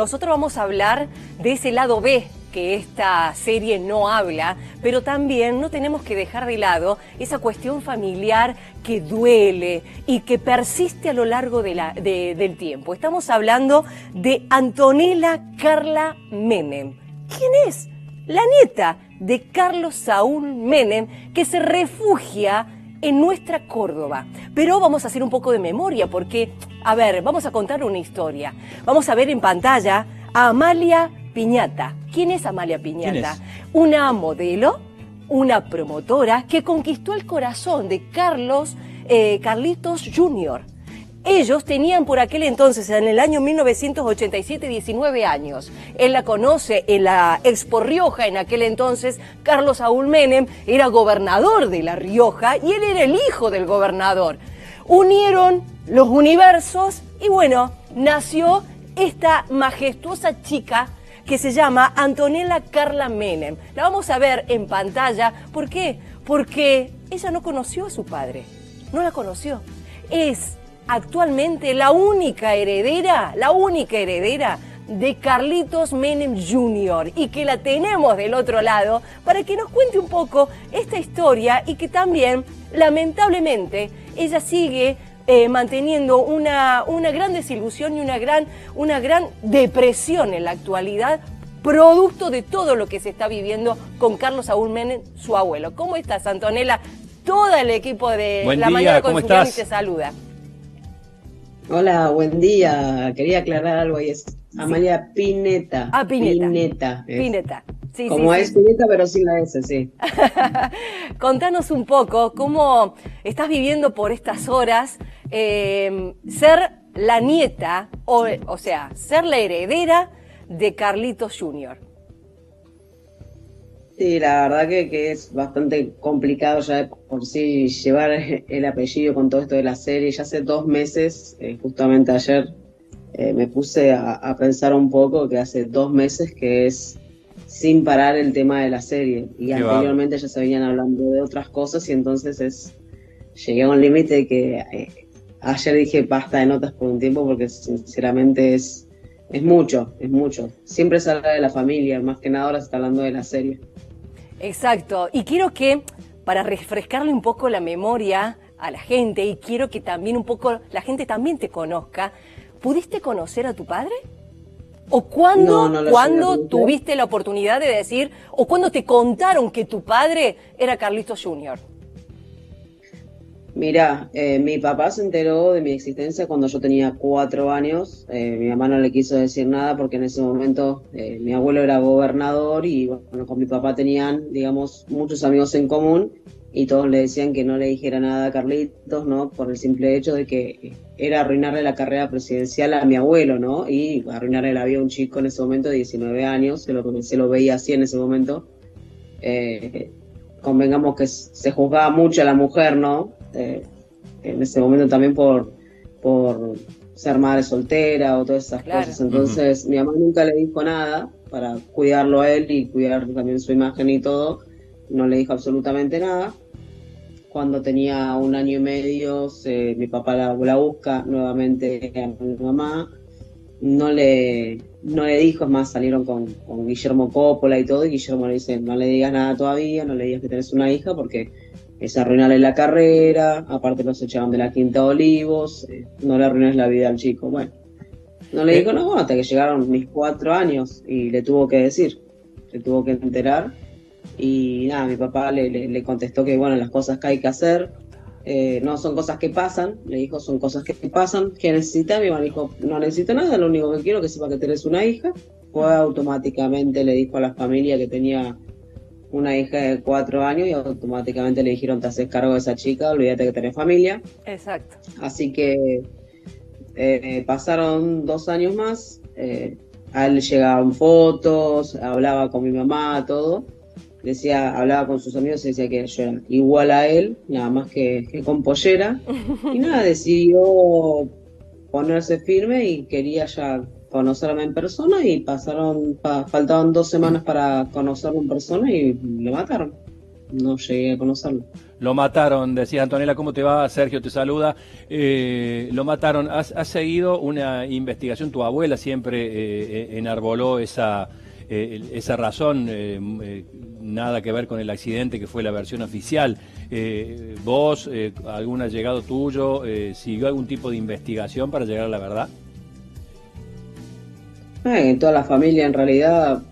nosotros vamos a hablar de ese lado B que esta serie no habla, pero también no tenemos que dejar de lado esa cuestión familiar que duele y que persiste a lo largo del tiempo. Estamos hablando de Antonella Carla Menem. ¿Quién es? La nieta de Carlos Saúl Menem, que se refugia en nuestra Córdoba. Pero vamos a hacer un poco de memoria porque, a ver, vamos a contar una historia. Vamos a ver en pantalla a Amalia Piñata. ¿Quién es Amalia Piñata? Una modelo, una promotora que conquistó el corazón de Carlitos Jr. Ellos tenían por aquel entonces, en el año 1987, 19 años. Él la conoce en la Expo Rioja, en aquel entonces Carlos Saúl Menem era gobernador de La Rioja y él era el hijo del gobernador. Unieron los universos y bueno, nació esta majestuosa chica que se llama Antonella Carla Menem. La vamos a ver en pantalla. ¿Por qué? Porque ella no conoció a su padre, no la conoció. Es actualmente la única heredera de Carlitos Menem Jr. y que la tenemos del otro lado para que nos cuente un poco esta historia y que también, lamentablemente, ella sigue manteniendo una gran desilusión y una gran depresión en la actualidad, producto de todo lo que se está viviendo con Carlos Saúl Menem, su abuelo. ¿Cómo estás, Antonella? Todo el equipo de Buen La día, Mañana con ¿cómo Zuliani estás? te saluda. Hola, buen día. Quería aclarar algo ahí. Es Amalia Pineta. Ah, Pineta. Pineta. Pineta. Sí, como sí, es sí. Pineta, pero sin la S, sí. Contanos un poco cómo estás viviendo por estas horas ser la nieta, o sea, ser la heredera de Carlitos Jr. Sí, la verdad que es bastante complicado ya de por sí llevar el apellido con todo esto de la serie. Ya hace 2 meses, justamente ayer, me puse a pensar un poco que hace 2 meses que es sin parar el tema de la serie. Y Qué anteriormente ya se venían hablando de otras cosas y entonces llegué a un límite que ayer dije basta de notas por un tiempo porque sinceramente es mucho, es mucho. Siempre se habla de la familia, más que nada ahora se está hablando de la serie. Exacto, y quiero que, para refrescarle un poco la memoria a la gente, y quiero que también un poco la gente también te conozca, ¿pudiste conocer a tu padre? ¿O cuándo No lo llegué a conocer. tuviste la oportunidad de decir, o cuándo te contaron que tu padre era Carlitos Jr.? Mirá, mi papá se enteró de mi existencia cuando yo tenía 4 años. Mi mamá no le quiso decir nada porque en ese momento mi abuelo era gobernador y bueno, con mi papá tenían, digamos, muchos amigos en común y todos le decían que no le dijera nada a Carlitos, ¿no? Por el simple hecho de que era arruinarle la carrera presidencial a mi abuelo, ¿no? Y arruinarle la vida a un chico en ese momento de 19 años, se lo veía así en ese momento. Convengamos que se juzgaba mucho a la mujer, ¿no? En ese momento también por ser madre soltera o todas esas Claro. cosas. Entonces, mi mamá nunca le dijo nada para cuidarlo a él y cuidar también su imagen y todo. No le dijo absolutamente nada. Cuando tenía 1 año y medio, mi papá la busca nuevamente a mi mamá. No le dijo, es más, salieron con Guillermo Coppola y todo, y Guillermo le dice, no le digas nada todavía, no le digas que tenés una hija, porque es arruinarle la carrera, aparte los echaron de la Quinta Olivos, no le arruines la vida al chico. Bueno, no le dijo no, hasta que llegaron mis 4 años, y le tuvo que decir, le tuvo que enterar, y nada, mi papá le contestó que bueno, las cosas que hay que hacer, no son cosas que pasan, le dijo, son cosas que pasan. ¿Qué necesita? Mi mamá dijo, no necesito nada, lo único que quiero es que sepa que tenés una hija. Pues automáticamente le dijo a la familia que tenía una hija de 4 años y automáticamente le dijeron, te haces cargo de esa chica, olvídate que tenés familia. Exacto. Así que pasaron 2 años más, a él le llegaban fotos, hablaba con mi mamá, todo. Hablaba con sus amigos y decía que yo era igual a él, nada más que con pollera. Y nada, decidió ponerse firme y quería ya conocerme en persona y faltaban 2 semanas para conocerlo en persona y lo mataron. no llegué a conocerlo. Lo mataron, decía Antonella, ¿cómo te va? Sergio te saluda. Lo mataron. ¿Has seguido una investigación? Tu abuela siempre enarboló esa razón, nada que ver con el accidente, que fue la versión oficial. ¿Vos, algún allegado tuyo, siguió algún tipo de investigación para llegar a la verdad? En toda la familia, en realidad,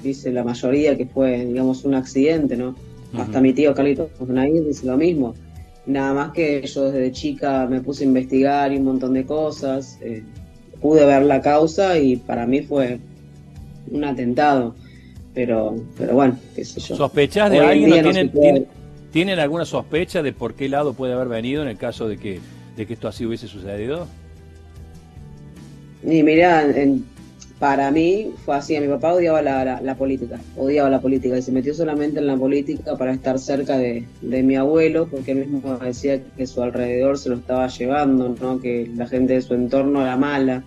dice la mayoría que fue, digamos, un accidente, ¿no? Hasta mi tío Carlitos Nair dice lo mismo. Nada más que yo desde chica me puse a investigar y un montón de cosas. Pude ver la causa y para mí fue un atentado. Pero bueno, qué sé yo. ¿Sospechás de Hoy en alguien o día no se puede. tienen alguna sospecha de por qué lado puede haber venido en el caso de que esto así hubiese sucedido? Y mirá, para mí fue así. Mi papá odiaba la política y se metió solamente en la política para estar cerca de mi abuelo, porque él mismo decía que su alrededor se lo estaba llevando, ¿no? Que la gente de su entorno era mala.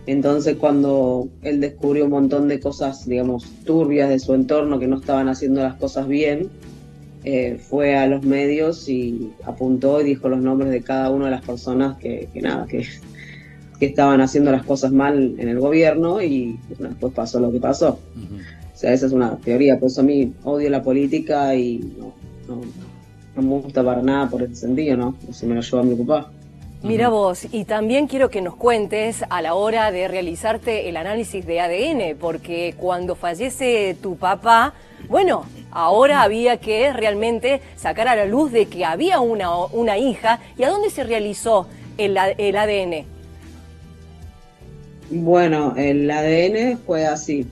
Entonces, cuando él descubrió un montón de cosas, digamos, turbias de su entorno, que no estaban haciendo las cosas bien, fue a los medios y apuntó y dijo los nombres de cada una de las personas que estaban haciendo las cosas mal en el gobierno y bueno, después pasó lo que pasó. O sea, esa es una teoría, por eso a mí odio la política y no me gusta para nada por ese sentido, ¿no? Si me lo lleva mi papá. Mira vos, y también quiero que nos cuentes a la hora de realizarte el análisis de ADN, porque cuando fallece tu papá, bueno, ahora había que realmente sacar a la luz de que había una hija. ¿Y a dónde se realizó el ADN? Bueno, el ADN fue así.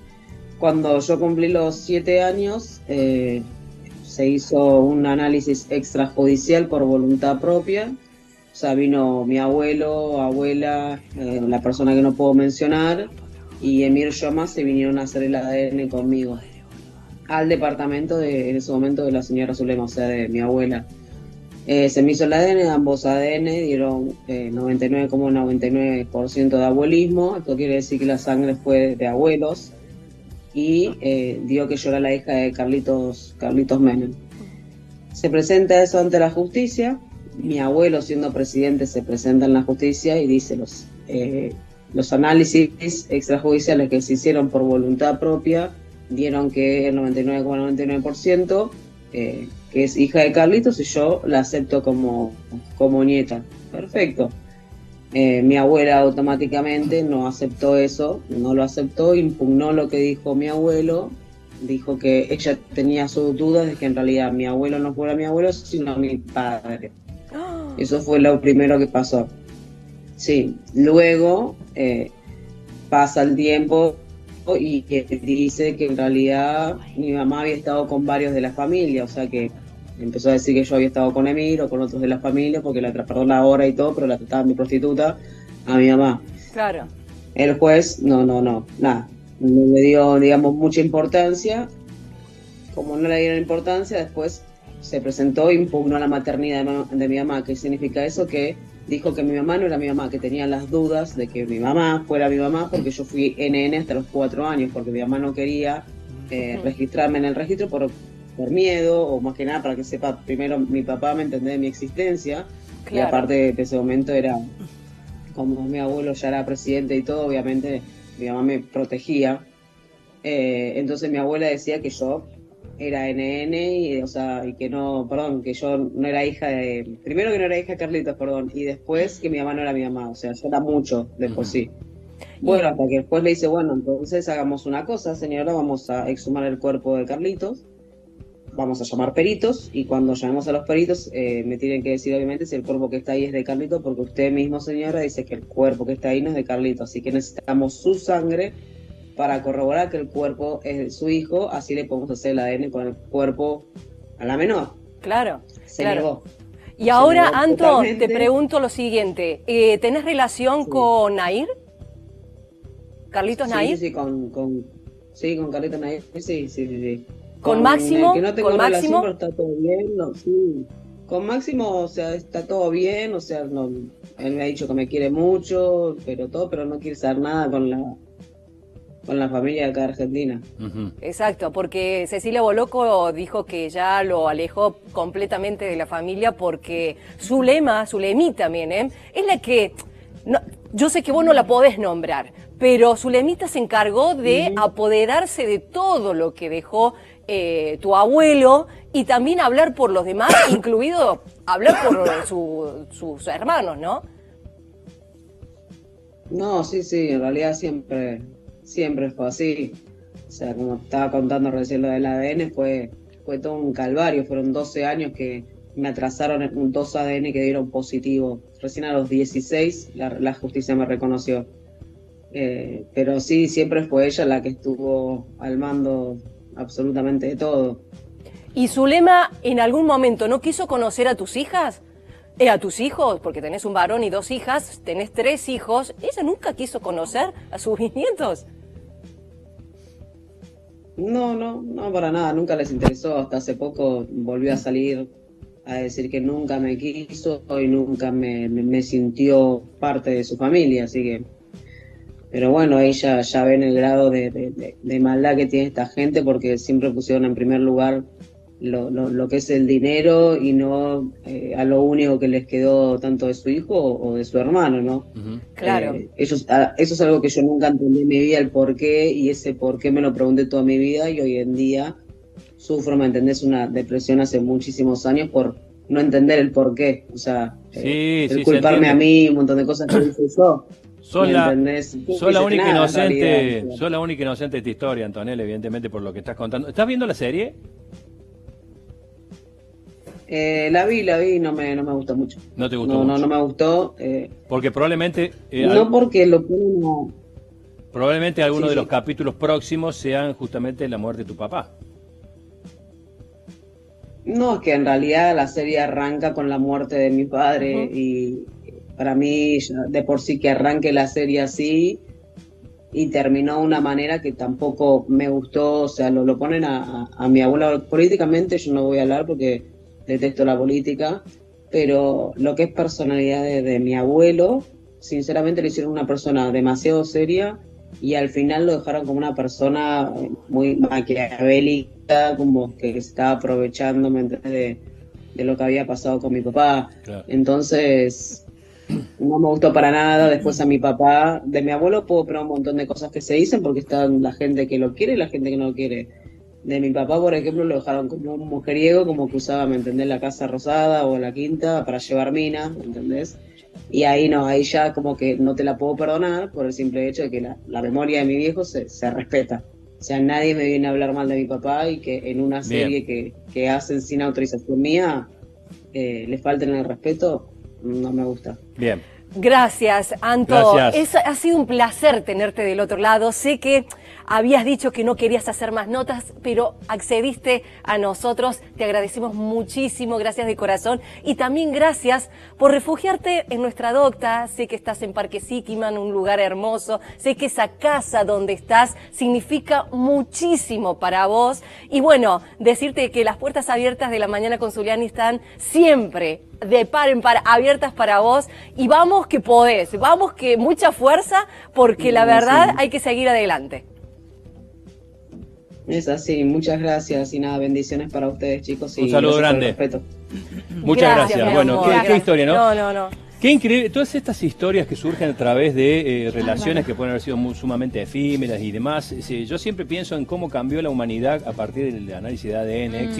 Cuando yo cumplí los 7 años, se hizo un análisis extrajudicial por voluntad propia. O sea, vino mi abuelo, abuela, la persona que no puedo mencionar, y Emir Yoma se vinieron a hacer el ADN conmigo al departamento en ese momento de la señora Zulema, o sea, de mi abuela. Se me hizo el ADN, ambos ADN dieron 99,99% de abuelismo. Esto quiere decir que la sangre fue de abuelos y dio que yo era la hija de Carlitos Menem. Se presenta eso ante la justicia. Mi abuelo, siendo presidente, se presenta en la justicia y dice los análisis extrajudiciales que se hicieron por voluntad propia dieron que el 99,99% que es hija de Carlitos y yo la acepto como nieta. Perfecto. Mi abuela automáticamente no aceptó eso, no lo aceptó, impugnó lo que dijo mi abuelo, dijo que ella tenía sus dudas de que en realidad mi abuelo no fuera mi abuelo, sino mi padre. Eso fue lo primero que pasó. Sí, luego pasa el tiempo y dice que en realidad mi mamá había estado con varios de la familia, o sea que empezó a decir que yo había estado con Emir o con otros de la familia porque la trataron la hora y todo, pero la trataban de prostituta a mi mamá. Claro. El juez, nada, no le dio, digamos, mucha importancia. Como no le dieron importancia, después se presentó e impugnó la maternidad de mi mamá. ¿Qué significa eso? Que dijo que mi mamá no era mi mamá, que tenía las dudas de que mi mamá fuera mi mamá, porque yo fui NN hasta los 4 años, porque mi mamá no quería registrarme en el registro por miedo, o más que nada para que sepa primero mi papá, me entendé, de mi existencia. Claro. Y aparte de ese momento era, como mi abuelo ya era presidente y todo, obviamente mi mamá me protegía. Entonces mi abuela decía que yo era NN y, o sea, y que no, perdón, que yo no era hija de, primero que no era hija de Carlitos, perdón, y después que mi mamá no era mi mamá, o sea, yo era mucho de por sí. Bueno, hasta que después le dice, bueno, entonces hagamos una cosa, señora, vamos a exhumar el cuerpo de Carlitos, vamos a llamar peritos, y cuando llamemos a los peritos, me tienen que decir obviamente si el cuerpo que está ahí es de Carlitos, porque usted mismo, señora, dice que el cuerpo que está ahí no es de Carlitos, así que necesitamos su sangre para corroborar que el cuerpo es de su hijo, así le podemos hacer el ADN con el cuerpo a la menor. Claro, Se claro. negó. Y ahora, negó Anto, totalmente. te pregunto lo siguiente, ¿tenés relación con Nair? ¿Carlitos Nair? Sí, con Carlitos Nair, sí. ¿Con Máximo? Que no tengo ¿Con relación, Máximo? pero está todo bien, no, sí. Con Máximo, o sea, está todo bien, o sea, no, él me ha dicho que me quiere mucho, pero no quiere saber nada con con la familia de acá de Argentina. Exacto, porque Cecilia Boloco dijo que ya lo alejó completamente de la familia porque Zulemita, Menem, es la que, no, yo sé que vos no la podés nombrar, pero Zulemita se encargó de apoderarse de todo lo que dejó tu abuelo y también hablar por los demás, incluido hablar por sus hermanos, ¿no? No, sí, en realidad siempre fue así. O sea, como estaba contando recién lo del ADN, fue todo un calvario. Fueron 12 años que me atrasaron en 2 ADN que dieron positivo. Recién a los 16 la justicia me reconoció. Pero sí, siempre fue ella la que estuvo al mando absolutamente de todo. ¿Y Zulema en algún momento no quiso conocer a tus hijas? A tus hijos, porque tenés un varón y 2 hijas, tenés 3 hijos. ¿Ella nunca quiso conocer a sus bisnietos? No, para nada, nunca les interesó. Hasta hace poco volvió a salir a decir que nunca me quiso y nunca me sintió parte de su familia, así que... Pero bueno, ella ya ven el grado de maldad que tiene esta gente porque siempre pusieron en primer lugar lo que es el dinero y no a lo único que les quedó tanto de su hijo o de su hermano, ¿no? Claro. Eso es algo que yo nunca entendí en mi vida, el por qué, y ese por qué me lo pregunté toda mi vida y hoy en día sufro, ¿me entendés? Una depresión hace muchísimos años por no entender el por qué, o sea, el culparme a mí, un montón de cosas que hice yo. Sos la única inocente, sos la única inocente de esta historia, Antonella, evidentemente por lo que estás contando. ¿Estás viendo la serie? La vi, no me gustó mucho. ¿No te gustó mucho? No me gustó. Porque probablemente... no porque lo ponen... Probablemente algunos de los capítulos próximos sean justamente la muerte de tu papá. No, es que en realidad la serie arranca con la muerte de mi padre y para mí de por sí que arranque la serie así y terminó de una manera que tampoco me gustó, o sea, lo ponen a mi abuela políticamente, yo no voy a hablar porque detesto la política, pero lo que es personalidad de mi abuelo, sinceramente le hicieron una persona demasiado seria y al final lo dejaron como una persona muy maquiavélica, como que se estaba aprovechando, ¿me entiendes?, de lo que había pasado con mi papá. Claro. Entonces, no me gustó para nada. Después a mi papá, de mi abuelo puedo probar un montón de cosas que se dicen porque está la gente que lo quiere y la gente que no lo quiere. De mi papá, por ejemplo, lo dejaron como un mujeriego, como que usaba, ¿me entendés?, la Casa Rosada o la Quinta para llevar minas, ¿me entendés? Y ahí no, ahí ya como que no te la puedo perdonar por el simple hecho de que la memoria de mi viejo se respeta. O sea, nadie me viene a hablar mal de mi papá y que en una serie que hacen sin autorización mía le falten el respeto, no me gusta. Bien. Gracias, Anto. Gracias. Ha sido un placer tenerte del otro lado. Sé que habías dicho que no querías hacer más notas, pero accediste a nosotros. Te agradecemos muchísimo, gracias de corazón. Y también gracias por refugiarte en nuestra docta. Sé que estás en Parque Siquiman, un lugar hermoso. Sé que esa casa donde estás significa muchísimo para vos. Y bueno, decirte que las puertas abiertas de La Mañana con Zuliani están siempre de par en par abiertas para vos. Y vamos que podés, vamos que mucha fuerza, porque la verdad hay que seguir adelante. Es así, muchas gracias y nada, bendiciones para ustedes, chicos. Y un saludo grande. Respeto. Muchas gracias. Bueno, qué historia, ¿no? No. Qué increíble, todas estas historias que surgen a través de relaciones que pueden haber sido sumamente efímeras y demás. Yo siempre pienso en cómo cambió la humanidad a partir del análisis de ADN,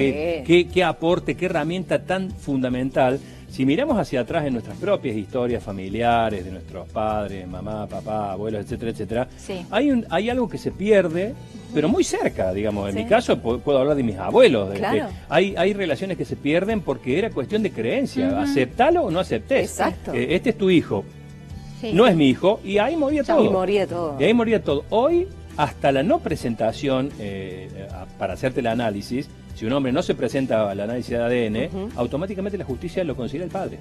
qué aporte, qué herramienta tan fundamental. Si miramos hacia atrás en nuestras propias historias familiares, de nuestros padres, mamá, papá, abuelos, etcétera, etcétera, hay algo que se pierde, pero muy cerca, digamos. En mi caso puedo hablar de mis abuelos. Claro. Hay relaciones que se pierden porque era cuestión de creencia. Aceptalo o no aceptés. Exacto. Este es tu hijo, no es mi hijo, y ahí moría todo. Y ahí moría todo. Hoy, hasta la no presentación, para hacerte el análisis, si un hombre no se presenta al análisis de ADN, automáticamente la justicia lo considera el padre.